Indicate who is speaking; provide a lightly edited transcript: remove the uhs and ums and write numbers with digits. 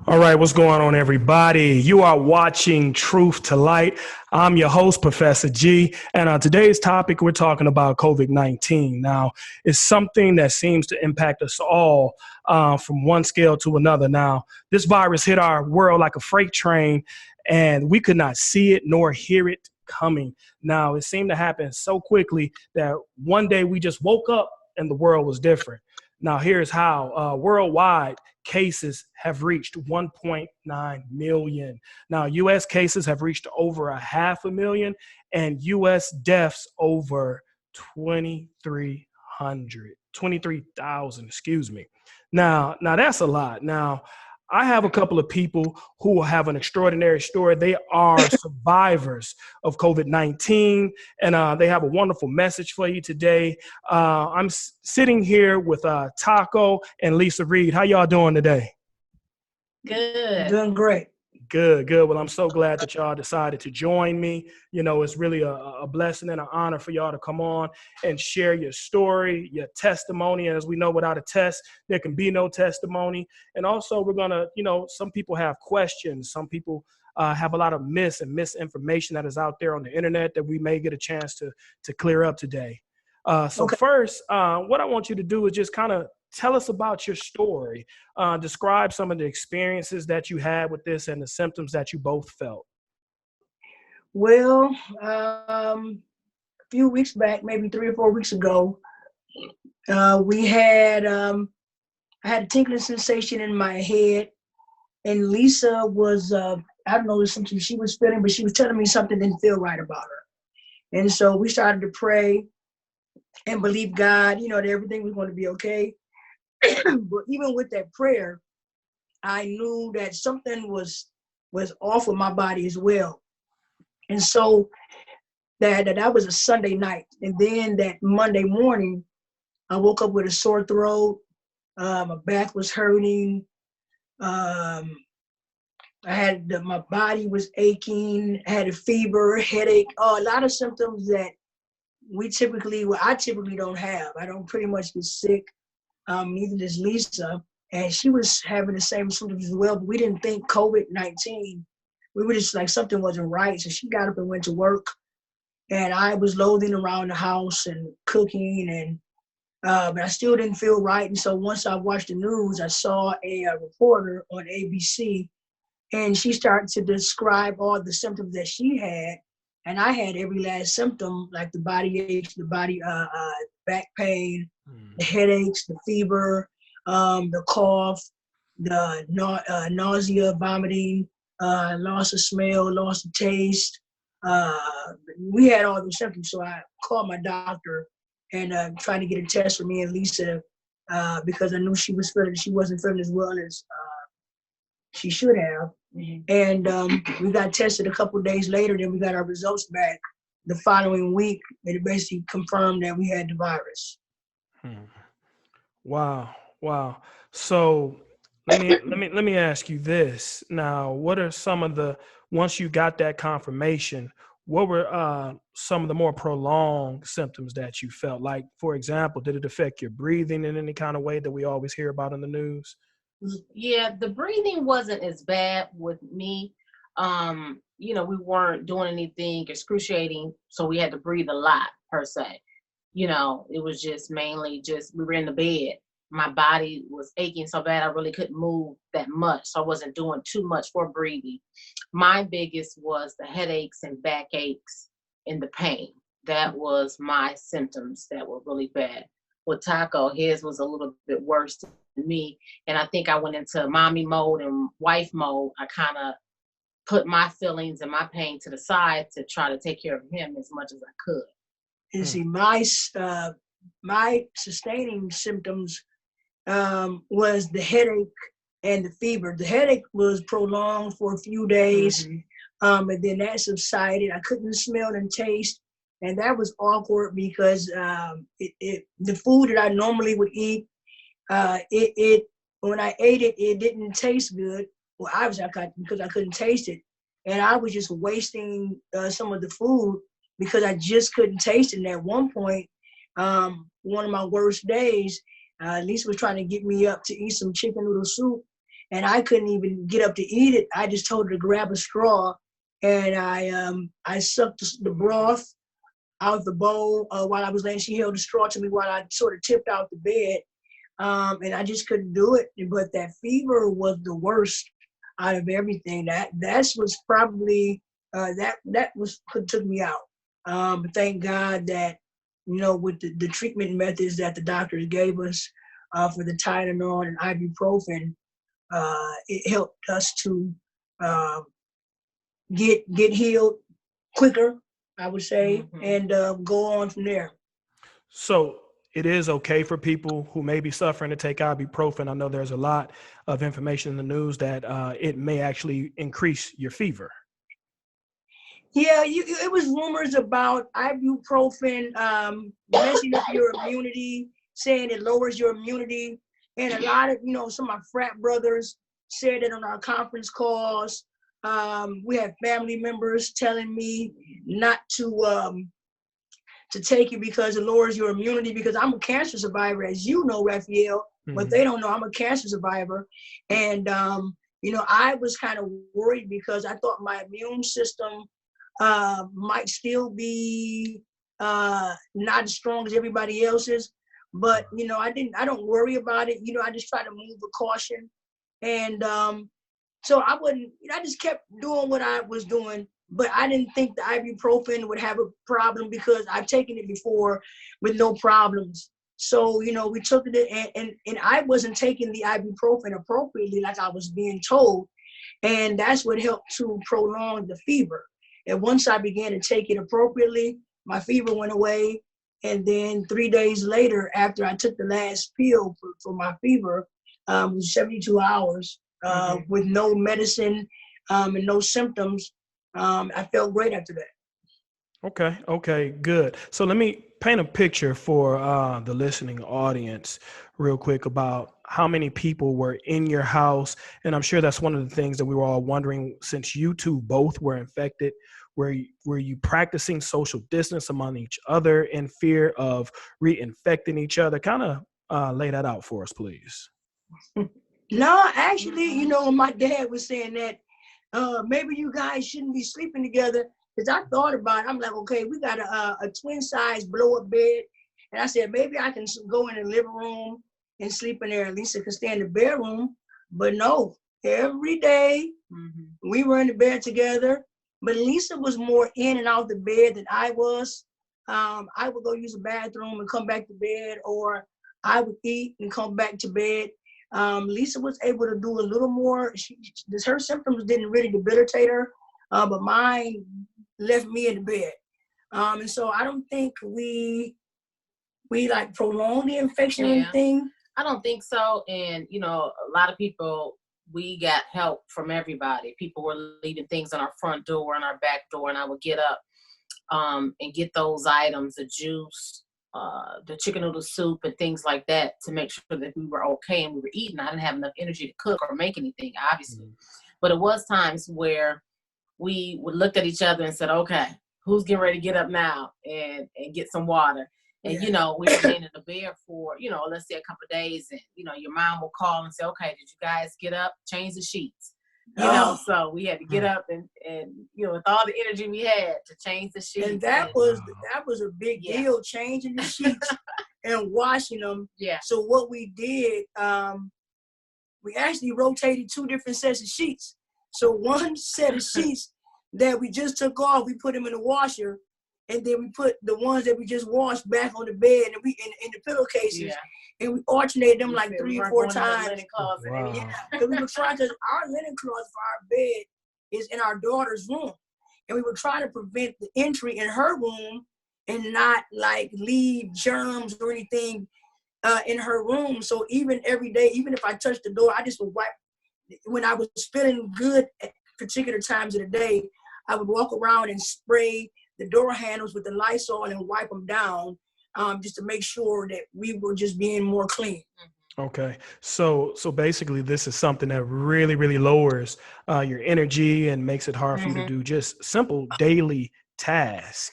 Speaker 1: All right, what's going on, everybody? You are watching Truth to Light. I'm your host, Professor G, and on today's topic, we're talking about COVID-19. Now, it's something that seems to impact us all from one scale to another. Now, this virus hit our world like a freight train, and we could not see it nor hear it coming. Now, it seemed to happen so quickly that one day we just woke up and the world was different. Now, here's how. Worldwide, cases have reached 1.9 million. Now, U.S. cases have reached over 500,000 and U.S. deaths over 23,000, excuse me. Now that's a lot. Now, I have a couple of people who have an extraordinary story. They are survivors of COVID-19, and they have a wonderful message for you today. I'm sitting here with Taco and Lisa Reed. How y'all doing today?
Speaker 2: Good.
Speaker 3: Doing great.
Speaker 1: Good. Well, I'm so glad that y'all decided to join me. You know, it's really a blessing and an honor for y'all to come on and share your story, your testimony. And as we know, without a test, there can be no testimony. And also, we're going to, some people have questions. Some people have a lot of misinformation that is out there on the internet that we may get a chance to clear up today. First, what I want you to do is just kind of tell us about your story. Describe some of the experiences that you had with this and the symptoms that you both felt.
Speaker 3: Well, a few weeks back, maybe 3 or 4 weeks ago, I had a tingling sensation in my head, and Lisa was, I don't know, something she was feeling, but she was telling me something didn't feel right about her. And so we started to pray and believe God, that everything was going to be okay. But even with that prayer, I knew that something was off with my body as well. And so that was a Sunday night. And then that Monday morning, I woke up with a sore throat. My back was hurting. My body was aching. I had a fever, headache, a lot of symptoms that I typically don't have. I don't pretty much get sick. Neither does Lisa, and she was having the same symptoms as well, but we didn't think COVID-19. We were just like something wasn't right, so she got up and went to work, and I was loafing around the house and cooking, and but I still didn't feel right. And so once I watched the news, I saw a reporter on ABC, and she started to describe all the symptoms that she had, and I had every last symptom, like the body aches, back pain, the headaches, the fever, the cough, the nausea, vomiting, loss of smell, loss of taste. We had all those symptoms, so I called my doctor and tried to get a test for me and Lisa because I knew she wasn't feeling as well as she should have. Mm-hmm. And we got tested a couple of days later, then we got our results back the following week, and it basically confirmed that we had the virus.
Speaker 1: Wow. So let me ask you this. Now, what are once you got that confirmation, what were some of the more prolonged symptoms that you felt? Like, for example, did it affect your breathing in any kind of way that we always hear about in the news?
Speaker 2: Yeah, the breathing wasn't as bad with me. We weren't doing anything excruciating, so we had to breathe a lot per se. It was just mainly we were in the bed. My body was aching so bad I really couldn't move that much, so I wasn't doing too much for breathing. My biggest was the headaches and backaches and the pain. That was my symptoms that were really bad. With Taco, his was a little bit worse than me, and I think I went into mommy mode and wife mode. I kind of put my feelings and my pain to the side to try to take care of him as much as I could.
Speaker 3: You see, my sustaining symptoms was the headache and the fever. The headache was prolonged for a few days, and then that subsided. I couldn't smell and taste, and that was awkward because the food that I normally would eat, when I ate it, it didn't taste good. Well, obviously because I couldn't taste it, and I was just wasting some of the food because I just couldn't taste it. And at one point, one of my worst days, Lisa was trying to get me up to eat some chicken noodle soup, and I couldn't even get up to eat it. I just told her to grab a straw, and I sucked the broth out the bowl while I was laying. She held the straw to me while I sort of tipped out the bed, and I just couldn't do it. But that fever was the worst out of everything. That was probably took me out. But thank God that, with the treatment methods that the doctors gave us for the Tylenol and ibuprofen, it helped us to get healed quicker, I would say, and go on from there.
Speaker 1: So it is okay for people who may be suffering to take ibuprofen. I know there's a lot of information in the news that it may actually increase your fever.
Speaker 3: Yeah, it was rumors about ibuprofen messing up your immunity, saying it lowers your immunity. And a lot of, some of my frat brothers said it on our conference calls. We had family members telling me not to take it because it lowers your immunity, because I'm a cancer survivor, as you know, Raphael, but they don't know I'm a cancer survivor. And, I was kind of worried because I thought my immune system might still be not as strong as everybody else's, but I don't worry about it. I just try to move with caution, and so I just kept doing what I was doing, but I didn't think the ibuprofen would have a problem because I've taken it before with no problems. So we took it, and I wasn't taking the ibuprofen appropriately like I was being told, and that's what helped to prolong the fever. And once I began to take it appropriately, my fever went away. And then 3 days later, after I took the last pill for my fever, it was 72 hours with no medicine and no symptoms. I felt great after that.
Speaker 1: Okay, good. So let me paint a picture for the listening audience real quick about how many people were in your house. And I'm sure that's one of the things that we were all wondering, since you two both were infected. Were you practicing social distance among each other in fear of reinfecting each other? Kind of lay that out for us, please.
Speaker 3: No, actually, my dad was saying that maybe you guys shouldn't be sleeping together, because I thought about it. I'm like, okay, we got a twin size blow up bed. And I said, maybe I can go in the living room and sleep in there. And Lisa could stay in the bedroom. But no, every day we were in the bed together. But Lisa was more in and out the bed than I was. I would go use the bathroom and come back to bed, or I would eat and come back to bed. Lisa was able to do a little more. Her symptoms didn't really debilitate her, but mine left me in the bed. And so I don't think we like prolonged the infection or anything.
Speaker 2: I don't think so. And, a lot of people, we got help from everybody. People were leaving things on our front door and our back door, and I would get up and get those items, the juice, the chicken noodle soup and things like that, to make sure that we were okay and we were eating. I didn't have enough energy to cook or make anything, obviously. But it was times where we would look at each other and said, okay, who's getting ready to get up now and get some water? And, we were laying in the bed for, let's say a couple of days. And, your mom will call and say, okay, did you guys get up, change the sheets? So we had to get up and with all the energy we had to change the sheets.
Speaker 3: And that was a big deal, changing the sheets and washing them.
Speaker 2: Yeah.
Speaker 3: So what we did, we actually rotated 2 different sets of sheets. So one set of sheets that we just took off, we put them in the washer, and then we put the ones that we just washed back on the bed, and we in the pillowcases, and we alternated them like 3 or 4 times.
Speaker 1: Wow.
Speaker 3: Yeah, because we were trying to. Our linen closet for our bed is in our daughter's room, and we were trying to prevent the entry in her room and not like leave germs or anything in her room. So even every day, even if I touched the door, I just would wipe. When I was feeling good at particular times of the day, I would walk around and spray the door handles with the Lysol and wipe them down, just to make sure that we were just being more clean.
Speaker 1: Okay. So basically this is something that really, really lowers your energy and makes it hard for you to do just simple daily tasks.